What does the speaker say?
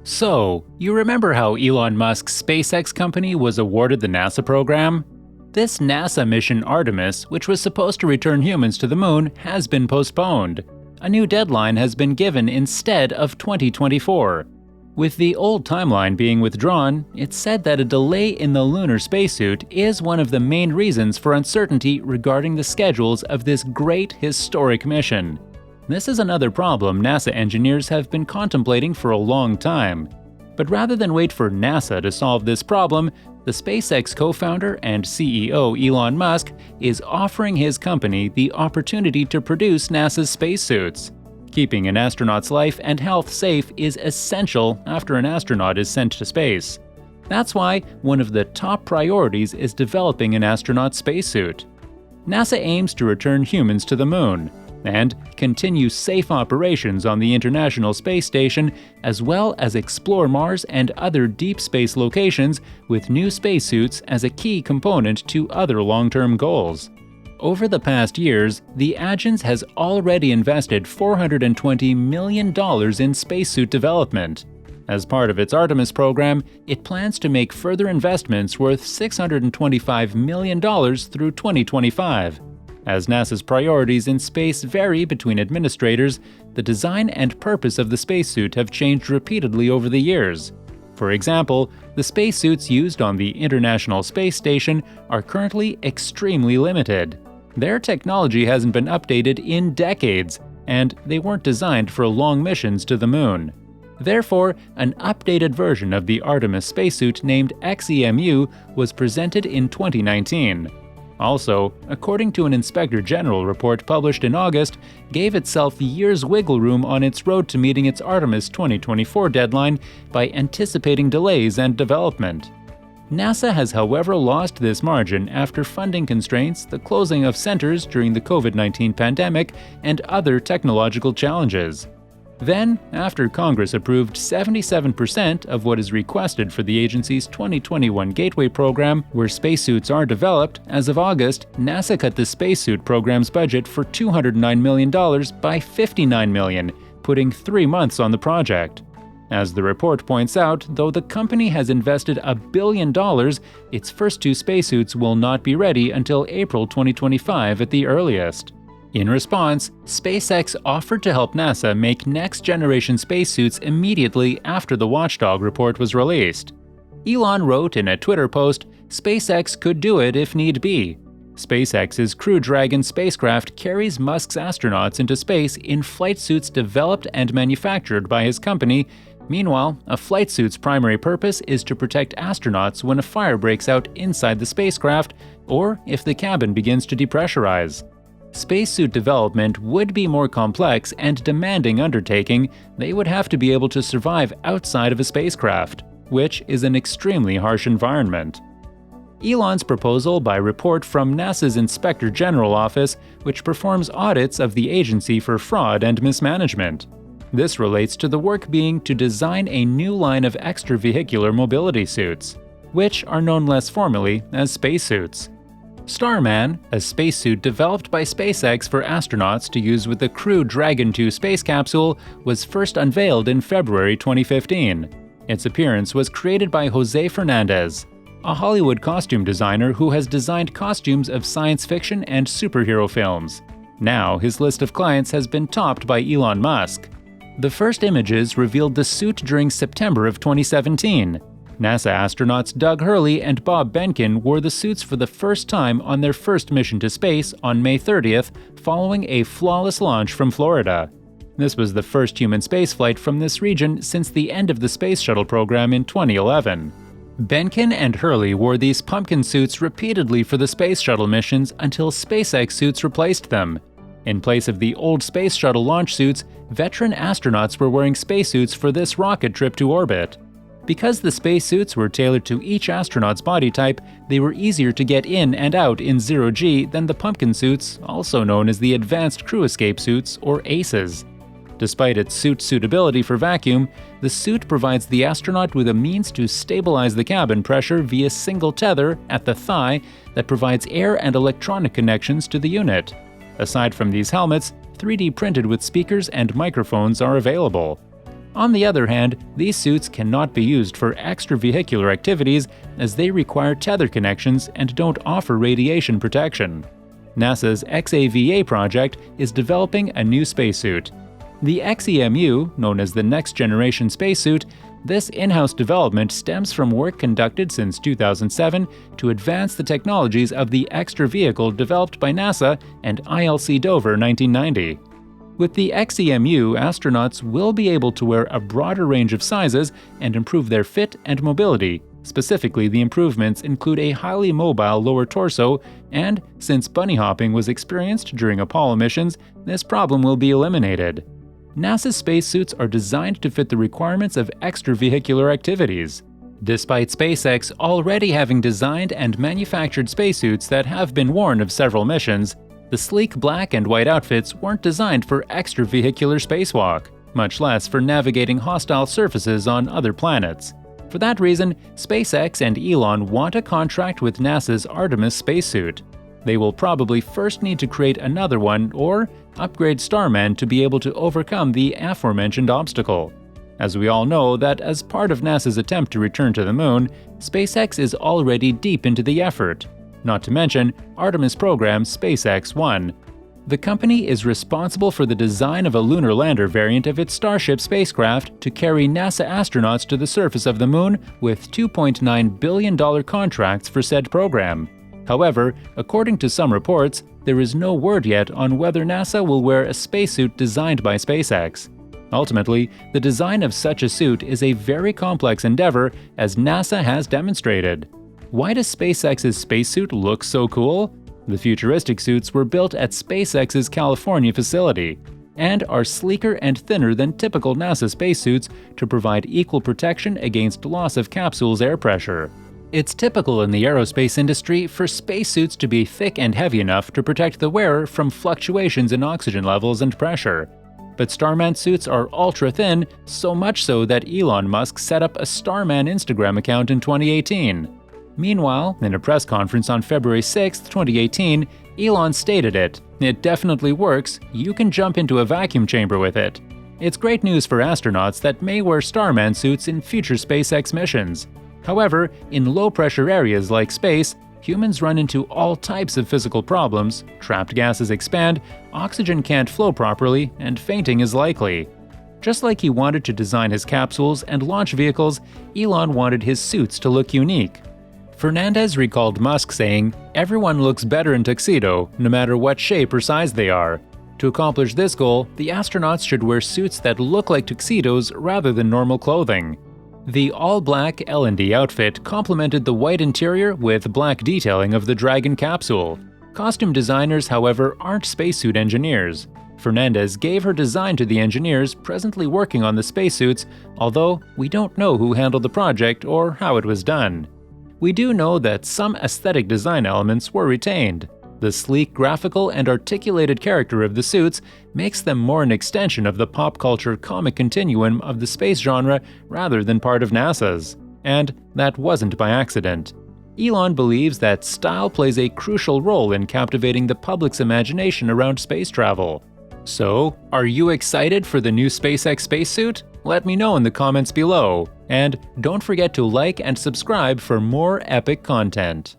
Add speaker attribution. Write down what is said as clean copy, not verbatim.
Speaker 1: So, you remember how Elon Musk's SpaceX company was awarded the NASA program? This NASA mission Artemis, which was supposed to return humans to the moon, has been postponed. A new deadline has been given instead of 2024. With the old timeline being withdrawn, it's said that a delay in the lunar spacesuit is one of the main reasons for uncertainty regarding the schedules of this great historic mission. This is another problem NASA engineers have been contemplating for a long time. But rather than wait for NASA to solve this problem, the SpaceX co-founder and CEO Elon Musk is offering his company the opportunity to produce NASA's spacesuits. Keeping an astronaut's life and health safe is essential after an astronaut is sent to space. That's why one of the top priorities is developing an astronaut spacesuit. NASA aims to return humans to the moon and continue safe operations on the International Space Station, as well as explore Mars and other deep space locations with new spacesuits as a key component to other long-term goals. Over the past years, the agency has already invested $420 million in spacesuit development. As part of its Artemis program, it plans to make further investments worth $625 million through 2025. As NASA's priorities in space vary between administrators, the design and purpose of the spacesuit have changed repeatedly over the years. For example, the spacesuits used on the International Space Station are currently extremely limited. Their technology hasn't been updated in decades, and they weren't designed for long missions to the moon. Therefore, an updated version of the Artemis spacesuit named XEMU was presented in 2019. Also, according to an Inspector General report published in August, gave itself years wiggle room on its road to meeting its Artemis 2024 deadline by anticipating delays and development. NASA has, however, lost this margin after funding constraints, the closing of centers during the COVID-19 pandemic, and other technological challenges. Then, after Congress approved 77% of what is requested for the agency's 2021 Gateway program, where spacesuits are developed, as of August, NASA cut the spacesuit program's budget for $209 million by $59 million, putting 3 months on the project. As the report points out, though the company has invested $1 billion, its first 2 spacesuits will not be ready until April 2025 at the earliest. In response, SpaceX offered to help NASA make next-generation spacesuits immediately after the Watchdog report was released. Elon wrote in a Twitter post, "SpaceX could do it if need be." SpaceX's Crew Dragon spacecraft carries Musk's astronauts into space in flight suits developed and manufactured by his company. Meanwhile, a flight suit's primary purpose is to protect astronauts when a fire breaks out inside the spacecraft or if the cabin begins to depressurize. Spacesuit development would be more complex and demanding undertaking. They would have to be able to survive outside of a spacecraft, which is an extremely harsh environment. Elon's proposal by report from NASA's Inspector General Office, which performs audits of the agency for fraud and mismanagement. This relates to the work being to design a new line of extravehicular mobility suits, which are known less formally as spacesuits. Starman, a spacesuit developed by SpaceX for astronauts to use with the Crew Dragon 2 space capsule, was first unveiled in February 2015. Its appearance was created by Jose Fernandez, a Hollywood costume designer who has designed costumes of science fiction and superhero films. Now, his list of clients has been topped by Elon Musk. The first images revealed the suit during September of 2017. NASA astronauts Doug Hurley and Bob Behnken wore the suits for the first time on their first mission to space on May 30th, following a flawless launch from Florida. This was the first human spaceflight from this region since the end of the Space Shuttle program in 2011. Behnken and Hurley wore these pumpkin suits repeatedly for the Space Shuttle missions until SpaceX suits replaced them. In place of the old Space Shuttle launch suits, veteran astronauts were wearing spacesuits for this rocket trip to orbit. Because the spacesuits were tailored to each astronaut's body type, they were easier to get in and out in zero-G than the pumpkin suits, also known as the Advanced Crew Escape Suits, or ACEs. Despite its suit suitability for vacuum, the suit provides the astronaut with a means to stabilize the cabin pressure via single tether at the thigh that provides air and electronic connections to the unit. Aside from these helmets, 3D printed with speakers and microphones are available. On the other hand, these suits cannot be used for extravehicular activities as they require tether connections and don't offer radiation protection. NASA's XAVA project is developing a new spacesuit. The XEMU, known as the Next Generation Spacesuit, this in-house development stems from work conducted since 2007 to advance the technologies of the extra vehicle developed by NASA and ILC Dover 1990. With the XEMU, astronauts will be able to wear a broader range of sizes and improve their fit and mobility. Specifically, the improvements include a highly mobile lower torso, and since bunny hopping was experienced during Apollo missions, this problem will be eliminated. NASA's spacesuits are designed to fit the requirements of extravehicular activities. Despite SpaceX already having designed and manufactured spacesuits that have been worn of several missions, the sleek black and white outfits weren't designed for extravehicular spacewalk, much less for navigating hostile surfaces on other planets. For that reason, SpaceX and Elon want a contract with NASA's Artemis spacesuit. They will probably first need to create another one or upgrade Starman to be able to overcome the aforementioned obstacle. As we all know that as part of NASA's attempt to return to the moon, SpaceX is already deep into the effort. Not to mention Artemis program SpaceX 1. The company is responsible for the design of a lunar lander variant of its Starship spacecraft to carry NASA astronauts to the surface of the moon with $2.9 billion contracts for said program. However, according to some reports, there is no word yet on whether NASA will wear a spacesuit designed by SpaceX. Ultimately, the design of such a suit is a very complex endeavor, as NASA has demonstrated. Why does SpaceX's spacesuit look so cool? The futuristic suits were built at SpaceX's California facility and are sleeker and thinner than typical NASA spacesuits to provide equal protection against loss of capsule's air pressure. It's typical in the aerospace industry for spacesuits to be thick and heavy enough to protect the wearer from fluctuations in oxygen levels and pressure. But Starman suits are ultra-thin, so much so that Elon Musk set up a Starman Instagram account in 2018. Meanwhile, in a press conference on February 6, 2018, Elon stated it definitely works, you can jump into a vacuum chamber with it. It's great news for astronauts that may wear Starman suits in future SpaceX missions. However, in low-pressure areas like space, humans run into all types of physical problems, trapped gases expand, oxygen can't flow properly, and fainting is likely. Just like he wanted to design his capsules and launch vehicles, Elon wanted his suits to look unique. Fernandez recalled Musk saying, "Everyone looks better in tuxedo, no matter what shape or size they are. To accomplish this goal, the astronauts should wear suits that look like tuxedos rather than normal clothing." The all-black L&D outfit complemented the white interior with black detailing of the Dragon capsule. Costume designers, however, aren't spacesuit engineers. Fernandez gave her design to the engineers presently working on the spacesuits, although we don't know who handled the project or how it was done. We do know that some aesthetic design elements were retained. The sleek graphical and articulated character of the suits makes them more an extension of the pop culture comic continuum of the space genre rather than part of NASA's. And that wasn't by accident. Elon believes that style plays a crucial role in captivating the public's imagination around space travel. So, are you excited for the new SpaceX spacesuit? Let me know in the comments below. And don't forget to like and subscribe for more epic content.